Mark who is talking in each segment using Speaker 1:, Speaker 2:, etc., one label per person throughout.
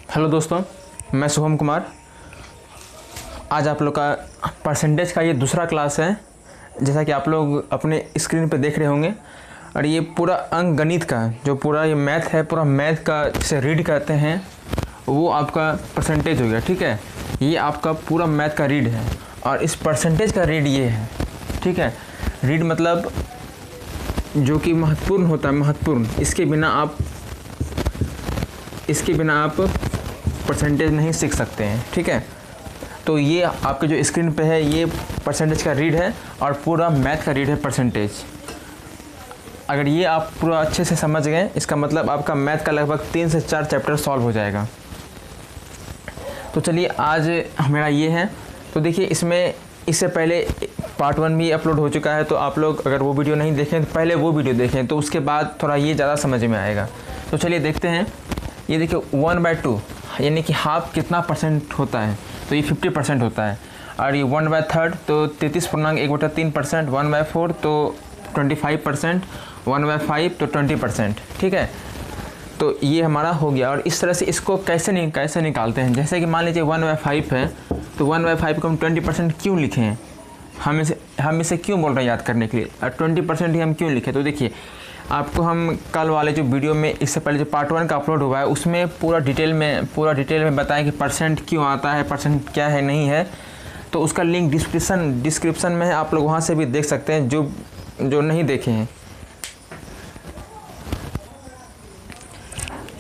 Speaker 1: Hello दोस्तों, मैं शुभम कुमार। आज आप लोग का परसेंटेज का ये दूसरा क्लास है। जैसा कि आप लोग अपने स्क्रीन पे देख रहे होंगे, और ये पूरा अंक गणित का जो पूरा ये मैथ है, पूरा मैथ का जिसे रीड कहते हैं, वो आपका परसेंटेज हो गया। ठीक है, ये आपका पूरा मैथ का रीड है और इस परसेंटेज का रीड ये है। ठीक है, रीड मतलब जो कि महत्वपूर्ण होता है, महत्वपूर्ण। इसके बिना आप परसेंटेज नहीं सीख सकते हैं। ठीक है, तो ये आपके जो स्क्रीन पे है ये परसेंटेज का रीड है और पूरा मैथ का रीड है परसेंटेज। अगर ये आप पूरा अच्छे से समझ गए, इसका मतलब आपका मैथ का लगभग 3 से 4 चैप्टर सॉल्व हो जाएगा। तो चलिए, आज मेरा ये है। तो देखिए, इससे पहले पार्ट 1 भी अपलोड हो चुका है, तो आप लोग अगर वो वीडियो नहीं देखें तो पहले वो वीडियो देखें, तो उसके बाद थोड़ा ये ज़्यादा समझ में आएगा। तो चलिए देखते हैं। ये देखिए 1/2 यानी कि हाफ कितना परसेंट होता है, तो ये 50% होता है। और ये 1/3 तो 33.1/3%, 1/4 तो 25%, 1/5 तो 20%। ठीक है, तो ये हमारा हो गया। और इस तरह से इसको कैसे निकालते हैं। जैसे कि मान लीजिए 1/5 है, तो 1/5 को हम 20% क्यों लिखे हैं, हम इसे क्यों बोल रहे हैं याद करने के लिए, और 20% ही हम क्यों लिखे। तो देखिए, आपको हम कल वाले जो वीडियो में, इससे पहले जो पार्ट 1 का अपलोड हुआ है, उसमें पूरा डिटेल में बताएं कि परसेंट क्यों आता है, परसेंट क्या है नहीं है। तो उसका लिंक डिस्क्रिप्शन में है, आप लोग वहाँ से भी देख सकते हैं जो नहीं देखे हैं।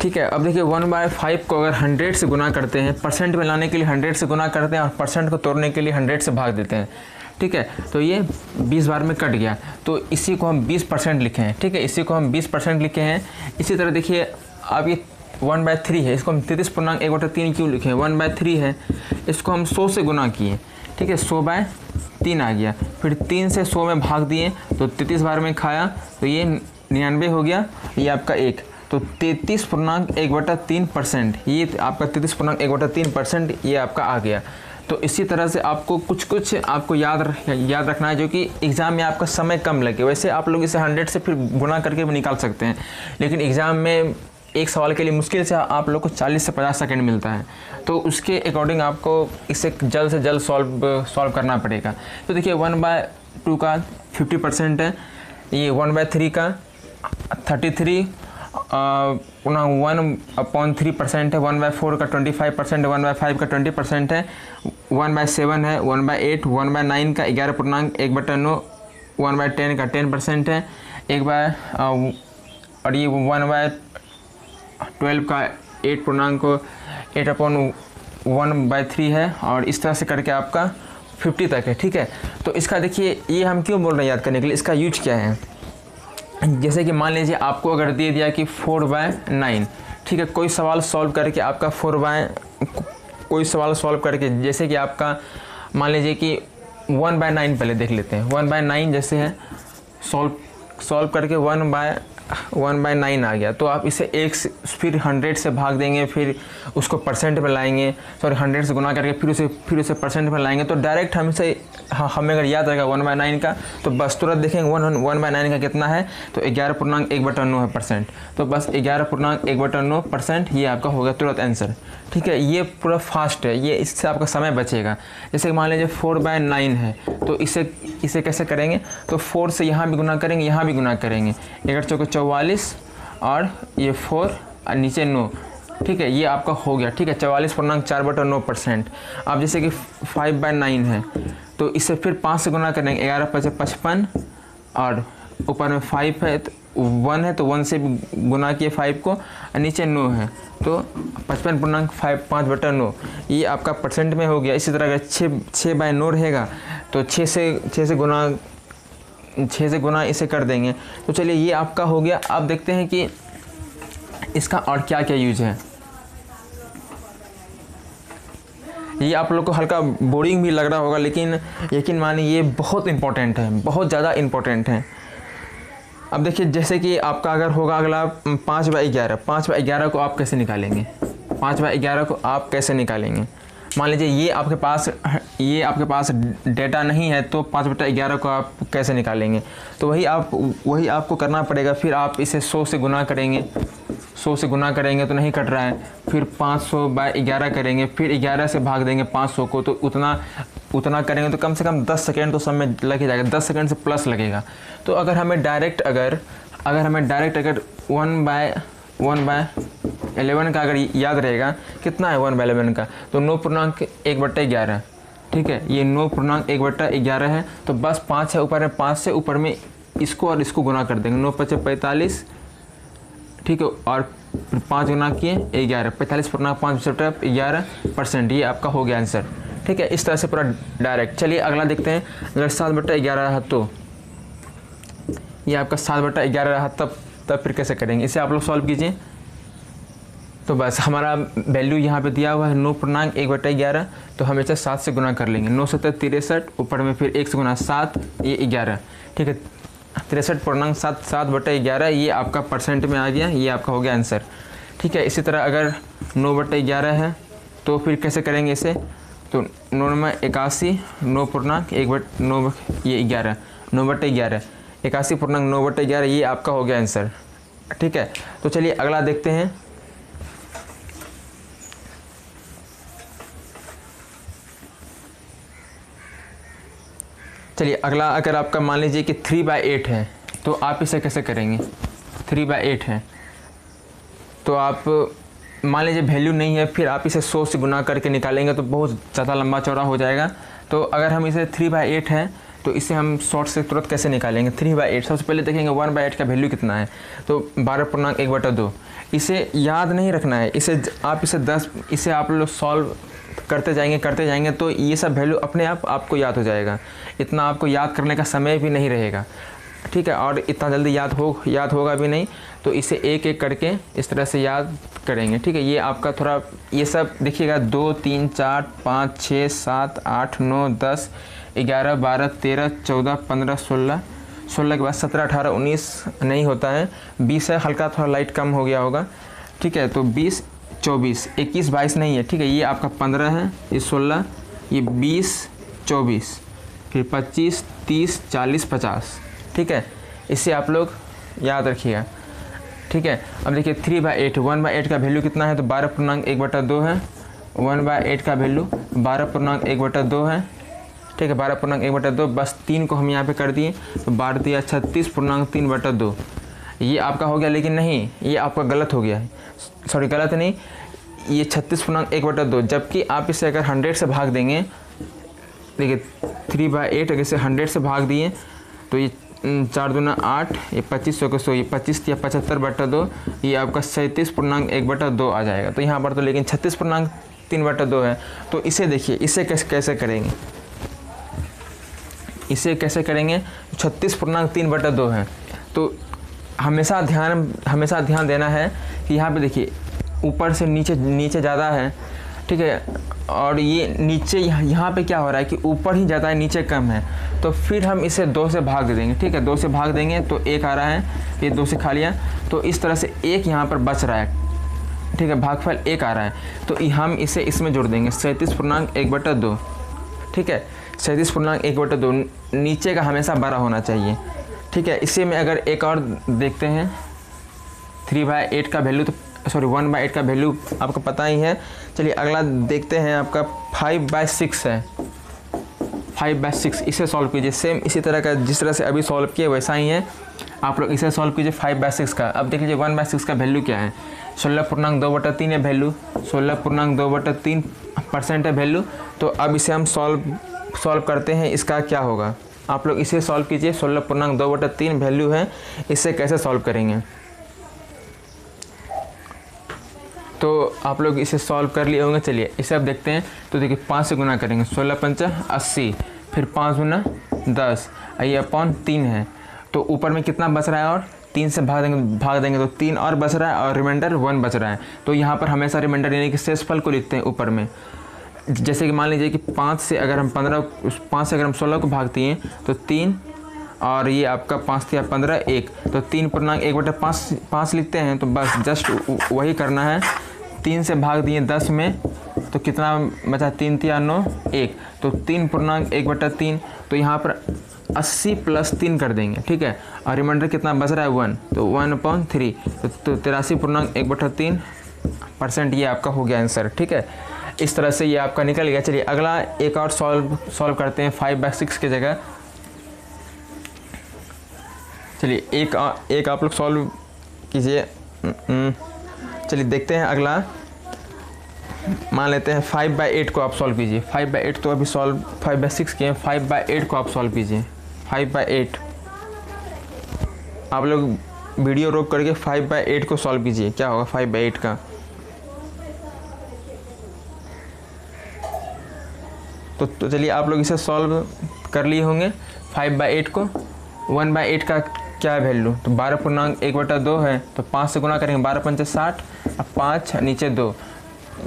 Speaker 1: ठीक है, अब देखिए 1/5 को अगर 100 से गुना करते हैं, परसेंट में लाने के लिए 100 से गुना करते हैं और परसेंट को तोड़ने के लिए 100 से भाग देते हैं। ठीक है, तो ये 20 बार में कट गया, तो इसी को हम 20% लिखे हैं। ठीक है, इसी को हम 20% लिखे हैं। इसी तरह देखिए, अब ये 1/3 है, इसको हम 33.1/3 क्यों लिखे हैं, 1/3 है, इसको हम 100 से गुना किए। ठीक है, 100/3 आ गया, फिर 3 से 100 में भाग दिए, तो 33 बार में खाया, तो ये 99 हो गया। ये आपका 1, तो 33.1/3%, ये आपका 33.1/3% ये आपका आ गया। तो इसी तरह से आपको कुछ आपको याद रखना है, जो कि एग्ज़ाम में आपका समय कम लगे। वैसे आप लोग इसे 100 से फिर गुना करके भी निकाल सकते हैं, लेकिन एग्ज़ाम में एक सवाल के लिए मुश्किल से आप लोग को 40 से 50 सेकंड मिलता है, तो उसके अकॉर्डिंग आपको इसे जल्द से जल्द सॉल्व करना पड़ेगा। तो देखिए 1/2 का 50% है, ये 1/3 का 33 1/3% है, 1/4 का 25% है, 1/5 का 20% है, 1/7 है, 1/8, 1/9 का 11.1/9, 1/10 का 10% है, और ये 1/12 का 8.1/3 है, और इस तरह से करके आपका 50 तक है। ठीक है, तो इसका देखिए, ये हम क्यों बोल रहे हैं याद करने के लिए, इसका यूज क्या है। जैसे कि मान लीजिए आपको अगर दे दिया कि 4/9, ठीक है, कोई सवाल सॉल्व करके आपका जैसे कि आपका मान लीजिए कि 1/9 पहले देख लेते हैं। 1/9 जैसे है, सॉल्व करके 1/9 आ गया, तो आप इसे फिर 100 से भाग देंगे, फिर उसको परसेंट में लाएंगे, 100 से गुना करके फिर उसे परसेंट में लाएंगे। तो डायरेक्ट हमें अगर याद रहेगा 1/9 का, तो बस तुरंत देखेंगे 1/9 का कितना है, तो 11.1/9 है परसेंट, तो बस 11.1/9% ये आपका हो गया तुरंत आंसर। ठीक है, ये पूरा फास्ट है, ये इससे आपका समय बचेगा। जैसे मान लीजिए 4/9 है, तो इसे कैसे करेंगे, तो 4 से यहाँ भी गुना करेंगे, यहाँ भी गुना करेंगे, 11 चौके 44 और ये 4 और नीचे 9। ठीक है, ये आपका हो गया। ठीक है, 44.4/9%। अब जैसे कि 5/9 है, तो इसे फिर 5 से गुना करेंगे, 11 × 5 = 55, और ऊपर में 5 है, तो 1 है, तो 1 से गुना किए 5 को, और नीचे 9 है, तो 55.5/9 ये आपका परसेंट में हो गया। इसी तरह अगर 6/9 रहेगा, तो 6 से गुना इसे कर देंगे। तो चलिए, ये आपका हो गया। अब देखते हैं कि इसका और क्या क्या यूज है। ये आप लोग को हल्का बोरिंग भी लग रहा होगा, लेकिन यकीन मानिए ये बहुत इंपॉर्टेंट है, बहुत ज़्यादा इंपॉर्टेंट है। अब देखिए, जैसे कि आपका अगर होगा अगला 5/11 को आप कैसे निकालेंगे, 5/11 को आप कैसे निकालेंगे। मान लीजिए ये आपके पास डेटा नहीं है, तो 5/11 को आप कैसे निकालेंगे। तो वही आपको करना पड़ेगा। फिर आप इसे 100 से गुना करेंगे, 100 से गुना करेंगे तो नहीं कट रहा है, फिर 500/11 करेंगे, फिर 11 से भाग देंगे 500 को, तो उतना करेंगे तो कम से कम 10 सेकेंड तो सब में लग ही जाएगा, 10 सेकेंड से प्लस लगेगा। तो अगर हमें डायरेक्ट अगर 1/11 का अगर याद रहेगा, कितना है 1/11 का, तो 9.1/11, ठीक है, ये 9.1/11 है। तो बस 5 है ऊपर है, 5 से ऊपर में इसको और इसको गुना कर देंगे, 9×5 = 45, ठीक है, और 5 गुना किए 11, 45.5/11%, ये आपका हो गया आंसर, ठीक है। इस तरह से पूरा डायरेक्ट। चलिए अगला देखते हैं। अगर 7/11 रहा तो ये आपका 7/11 रहा, तब फिर कैसे करेंगे, इसे आप लोग सॉल्व कीजिए। तो बस हमारा वैल्यू यहाँ पे दिया हुआ है 9.1/11, तो हम इसे 7 से गुना कर लेंगे, 9 × 7 = 63, ऊपर में फिर 1 से गुना 7, ये 11, ठीक है, 63.7 7/11, ये आपका परसेंट में आ गया, ये आपका हो गया आंसर, ठीक है। इसी तरह अगर 9/11 है तो फिर कैसे करेंगे इसे, तो 9×81, 9.1/9, ये 11, 9/11, 81.9/11, ये आपका हो गया आंसर, ठीक है। तो चलिए अगला देखते हैं। चलिए अगला, अगर आपका मान लीजिए कि 3/8 है तो आप इसे कैसे करेंगे। 3/8 है तो आप मान लीजिए वैल्यू नहीं है, फिर आप इसे 100 से गुना करके निकालेंगे तो बहुत ज़्यादा लंबा चौड़ा हो जाएगा। तो अगर हम इसे 3/8 है तो इसे हम शॉर्ट से तुरंत कैसे निकालेंगे। 3/8 सबसे पहले देखेंगे 1/8 का वैल्यू कितना है, तो 12.1/2। इसे याद नहीं रखना है, इसे आप लोग सॉल्व करते जाएंगे तो ये सब वैल्यू अपने आप आपको याद हो जाएगा, इतना आपको याद करने का समय भी नहीं रहेगा, ठीक है, और इतना जल्दी याद होगा भी नहीं। तो इसे एक एक करके इस तरह से याद करेंगे, ठीक है। ये आपका थोड़ा ये सब देखिएगा, 2 3 4 5 6 7 8 9 10 11 12 13 14 15 16 के बाद 17 18 19 नहीं होता है, 20 है, हल्का थोड़ा लाइट कम हो गया होगा, ठीक है। तो 20 24 21 22 नहीं है, ठीक है, ये आपका 15 है, ये 16, ये 20 24, फिर 25 30 40 50, ठीक है। इससे आप लोग याद रखिएगा, ठीक है। अब देखिए 3/8, 1/8 का वैल्यू कितना है, तो 12.1/2 है। 1/8 का वैल्यू 12.1/2 है, ठीक है, 12.1/2, बस 3 को हम यहाँ पे कर दिए, तो 12 × 36.3/2, ये आपका हो गया। लेकिन नहीं, ये आपका गलत हो गया है, सॉरी गलत नहीं, ये 36.1/2, जबकि आप इसे अगर 100 से भाग देंगे, देखिए 3/8 अगर इसे 100 से भाग दिए तो ये 4 दूना 8, ये 25 के 100, ये 25 या 75/2, ये आपका 37.1/2 आ जाएगा। तो यहाँ पर तो लेकिन 36.3/2 है। तो इसे देखिए, इसे कैसे करेंगे, इसे कैसे करेंगे, 36.3/2 है। तो हमेशा ध्यान देना है कि यहाँ पे देखिए ऊपर से नीचे ज़्यादा है, ठीक है, और ये नीचे यहाँ पे क्या हो रहा है कि ऊपर ही ज़्यादा है, नीचे कम है। तो फिर हम इसे 2 से भाग दे देंगे, ठीक है, 2 से भाग देंगे तो 1 आ रहा है, ये 2 से खा लिया, तो इस तरह से 1 यहाँ पर बच रहा है, ठीक है, भागफल 1 आ रहा है। तो हम इसे इसमें जोड़ देंगे 37.1/2, ठीक है, 37.1/2, नीचे का हमेशा बड़ा होना चाहिए, ठीक है। इसी में अगर एक और देखते हैं 3/8 का वैल्यू, तो सॉरी 1/8 का वैल्यू आपको पता ही है। चलिए अगला देखते हैं, आपका 5/6 है, 5/6, इसे सॉल्व कीजिए। सेम इसी तरह का जिस तरह से अभी सॉल्व किए वैसा ही है, आप लोग इसे सॉल्व कीजिए 5/6 का। अब देख लीजिए 1/6 का वैल्यू क्या है, 16.2/3 है वैल्यू, 16.2/3% है वैल्यू। तो अब इसे हम सॉल्व करते हैं, इसका क्या होगा, आप लोग इसे सॉल्व कीजिए। 16.2/3 वैल्यू है, इसे कैसे सॉल्व करेंगे, तो आप लोग इसे सॉल्व कर लिए होंगे। चलिए इसे अब देखते हैं। तो देखिए 5 से गुना करेंगे, 16×5 = 80, फिर 5 × 10, ये अपॉन 3 है। तो ऊपर में कितना बच रहा है, और 3 से भाग देंगे तो 3 और बच रहा है, और रिमाइंडर 1 बच रहा है। तो यहाँ पर हमेशा रिमाइंडर यानी कि शेषफल को लिखते हैं ऊपर में। जैसे कि मान लीजिए कि 5 से अगर हम 16 को भागते हैं तो 3, और ये आपका 5 × 15 1, तो 3.1/5 लिखते हैं। तो बस जस्ट वही करना है, 3 से भाग दिए 10 में तो कितना बचा, 3 × 9 1, तो 3.1/3। तो यहाँ पर 80 प्लस 3 कर देंगे, ठीक है। और रिमाइंडर कितना बच रहा है 1, तो 1/3 तो 83.13% ये आपका हो गया आंसर, ठीक है। इस तरह से ये आपका निकल गया। चलिए अगला एक और सॉल्व करते हैं 5/6 की जगह। चलिए एक आप लोग सॉल्व कीजिए। चलिए देखते हैं अगला। मान लेते हैं 5/8 को आप सॉल्व कीजिए। 5/8 तो अभी सॉल्व 5/6 किए, 5/8 को आप सॉल्व कीजिए। 5/8 आप लोग वीडियो रोक करके 5/8 को सॉल्व कीजिए। क्या होगा 5/8 का? तो चलिए आप लोग इसे सॉल्व कर लिए होंगे 5/8 को। 1/8 का क्या वैल्यू? तो 12.1/2 है, तो 5 से गुना करेंगे, 12×5 = 60, अब 5 नीचे 2,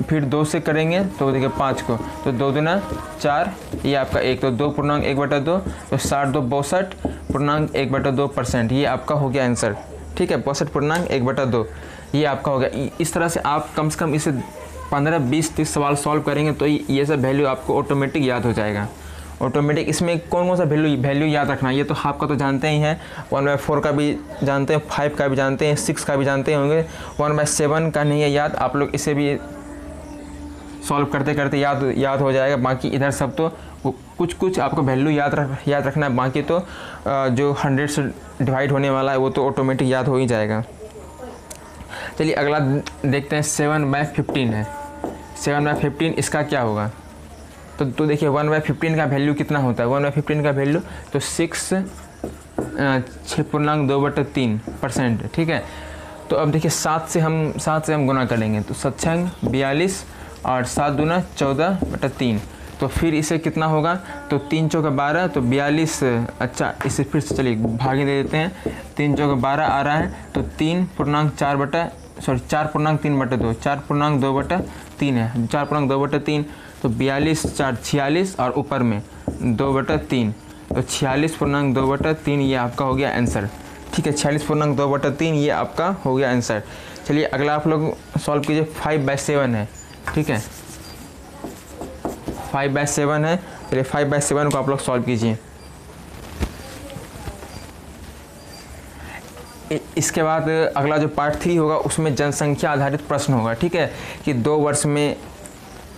Speaker 1: फिर 2 से करेंगे तो देखिए 5 को, तो 2 दूना 4, ये आपका 1, तो 2.1/2, तो 62.1/2% ये आपका हो गया आंसर, ठीक है। 62.1/2 ये आपका हो गया। इस तरह से आप कम से कम इसे 15, 20, 30 सवाल सॉल्व करेंगे तो ये सब वैल्यू आपको ऑटोमेटिक याद हो जाएगा। ऑटोमेटिक इसमें कौन सा वैल्यू याद रखना, ये तो आपका तो जानते ही हैं। 1/4 का भी जानते हैं, 5 का भी जानते हैं, 6 का भी जानते होंगे। 1/7 का नहीं है याद, आप लोग इसे भी सॉल्व करते करते याद हो जाएगा। बाकी इधर सब तो कुछ आपको वैल्यू याद रखना है, बाकी तो जो 100 से डिवाइड होने वाला है वो तो ऑटोमेटिक याद हो ही जाएगा। चलिए अगला देखते हैं 7/15 है। 7/15 इसका क्या होगा? तो देखिए 1/15 का वैल्यू कितना होता है? 1/15 का वैल्यू तो 6.2/3%, ठीक है। तो अब देखिए 7 से हम गुना करेंगे, तो 7×6 = 42 और 7 दूना 14/3, तो फिर इसे कितना होगा? तो 3 चौका 12, तो 42। अच्छा इसे फिर से चलिए भागे दे देते हैं। 3 चौका 12 आ रहा है, तो 4.3/2, 4.2/3 है, 4.2/3, तो 42 4 46 और ऊपर में 2/3, तो 46.2/3 ये आपका हो गया आंसर, ठीक है। 46.2/3 ये आपका हो गया आंसर। चलिए अगला आप लोग सॉल्व कीजिए। 5/7 है, ठीक है। 5/7 है, चलिए 5/7 को आप लोग सॉल्व कीजिए। इसके बाद अगला जो पार्ट 3 होगा उसमें जनसंख्या आधारित प्रश्न होगा, ठीक है। कि 2 वर्ष में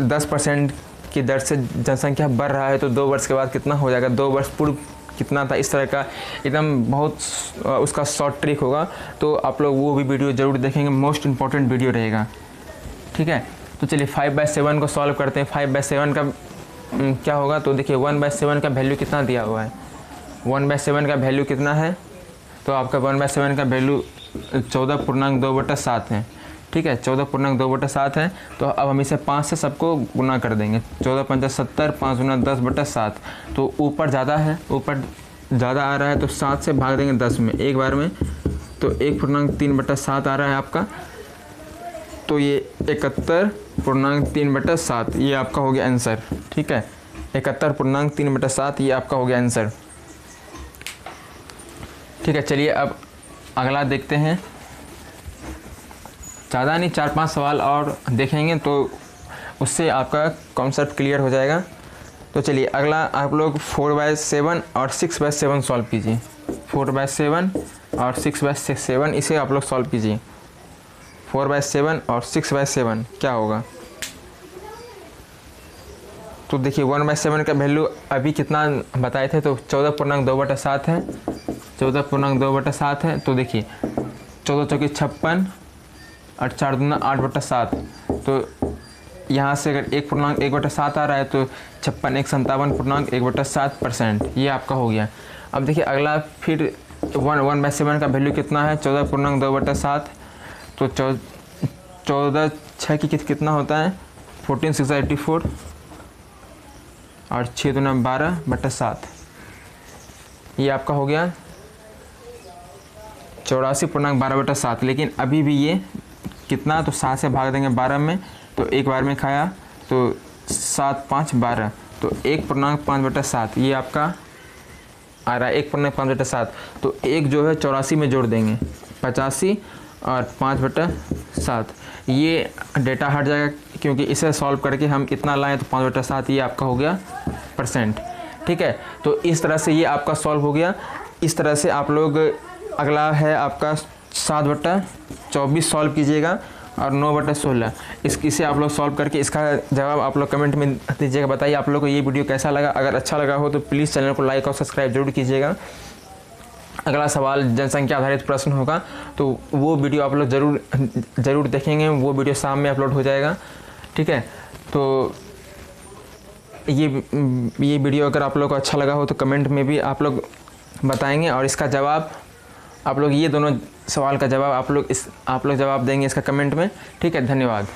Speaker 1: 10% की दर से जनसंख्या बढ़ रहा है, तो 2 वर्ष के बाद कितना हो जाएगा, 2 वर्ष पूर्व कितना था, इस तरह का एकदम बहुत उसका शॉर्ट ट्रिक होगा। तो आप लोग वो भी वीडियो ज़रूर देखेंगे, मोस्ट इम्पॉर्टेंट वीडियो रहेगा, ठीक है। तो चलिए 5/7 को सॉल्व करते हैं। 5/7 का क्या होगा? तो देखिए 1/7 का वैल्यू कितना दिया हुआ है? 1/7 का वैल्यू कितना है? तो आपका 1/7 का वैल्यू 14.2/7 है, ठीक है। 14.2/7 है। तो अब हम इसे 5 से सबको गुना कर देंगे। 14×5 = 70, 5 गुना 10/7, तो ऊपर ज़्यादा है, ऊपर ज़्यादा आ रहा है, तो 7 से भाग देंगे 10 में एक बार में, तो 1.3/7 आ रहा है आपका। तो ये 71.3/7 ये आपका हो गया आंसर, ठीक है। 71.3/7 ये आपका हो गया आंसर, ठीक है। चलिए अब अगला देखते हैं। ज़्यादा नहीं, 4-5 सवाल और देखेंगे तो उससे आपका कॉन्सेप्ट क्लियर हो जाएगा। तो चलिए अगला आप लोग 4/7 और 6/7 सॉल्व कीजिए। 4/7 और 6/7 इसे आप लोग सॉल्व कीजिए। 4/7 और 6/7 क्या होगा? तो देखिए 1/7 का वैल्यू अभी कितना बताए थे, तो 14.2/7 है, 14.2/7 है। तो देखिए 14 चौकी 56 और 4 दूना 8/7, तो यहाँ से अगर 1.1/7 आ रहा है तो 56 × 57.1/7%, ये आपका हो गया। अब देखिए अगला फिर 1/7 का वैल्यू कितना है? 14.2/7, तो 14×6 कितना होता है? 14 × 6 = 84 और 6 दूना 12/7, ये आपका हो गया 84.12/7। लेकिन अभी भी ये कितना, तो 7 से भाग देंगे 12 में, तो एक बार में खाया, तो 7 5 12, तो 1.5/7 ये आपका आ रहा है, 1.5/7। तो एक जो है 84 में जोड़ देंगे, 85 और 5/7, ये डेटा हट जाएगा क्योंकि इसे सॉल्व करके हम कितना लाएँ, तो 5/7 ये आपका हो गया %। ठीक है। तो इस तरह से ये आपका सॉल्व हो गया। इस तरह से आप लोग, अगला है आपका 7/24 सॉल्व कीजिएगा और 9/16 इसे आप लोग सॉल्व करके इसका जवाब आप लोग कमेंट में दीजिएगा। बताइए आप लोग को ये वीडियो कैसा लगा। अगर अच्छा लगा हो तो प्लीज़ चैनल को लाइक और सब्सक्राइब जरूर कीजिएगा। अगला सवाल जनसंख्या आधारित प्रश्न होगा, तो वो वीडियो आप लोग ज़रूर देखेंगे। वो वीडियो शाम में अपलोड हो जाएगा, ठीक है। तो ये वीडियो अगर आप लोग को अच्छा लगा हो तो कमेंट में भी आप लोग बताएंगे, और इसका जवाब आप लोग, ये दोनों सवाल का जवाब आप लोग जवाब देंगे इसका कमेंट में, ठीक है। धन्यवाद।